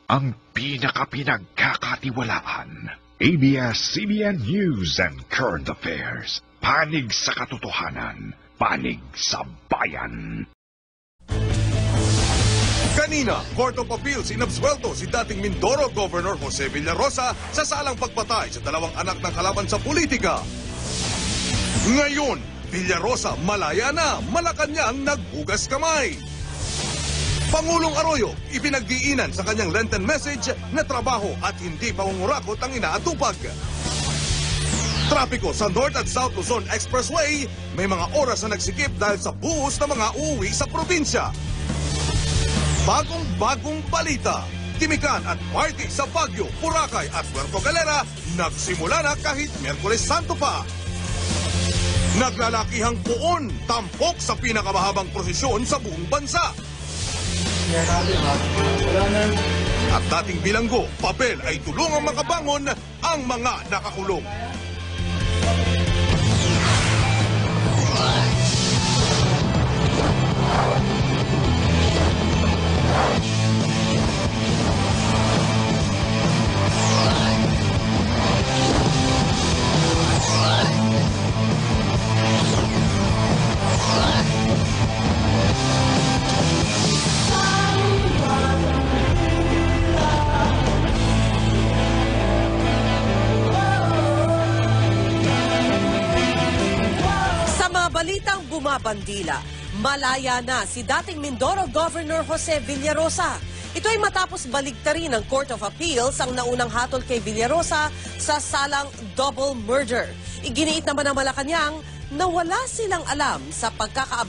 ang pinakapinagkakatiwalaan. ABS-CBN News and Current Affairs. Panig sa katotohanan, panig sa bayan. Kanina, Court of Appeals inabsuelto si dating Mindoro Governor Jose Villarosa sa salang pagpatay sa dalawang anak ng kalaban sa politika. Ngayon, Villarosa malaya na, Malacanang naghugas kamay. Pangulong Arroyo, ipinagdiinan sa kanyang Lenten message na trabaho at hindi pangungurakot ang inaatupag. Trapiko sa North at South Luzon Expressway, may mga oras na nagsikip dahil sa buhos na mga uuwi sa probinsya. Bagong balita, Timikan at party sa Baguio, Boracay at Puerto Galera nagsimula na kahit Miyerkules Santo pa. Naglalakihang puon, tampok sa pinakamahabang prosesyon sa buong bansa. At dating bilanggo, papel ay tulungang makabangon ang mga nakakulong. Balitang bumabandila, malaya na si dating Mindoro Governor Jose Villarosa. Ito ay matapos baligtarin ng Court of Appeals ang naunang hatol kay Villarosa sa salang double murder. Iginiit naman ng Malacanang na wala silang alam sa pagkakaabala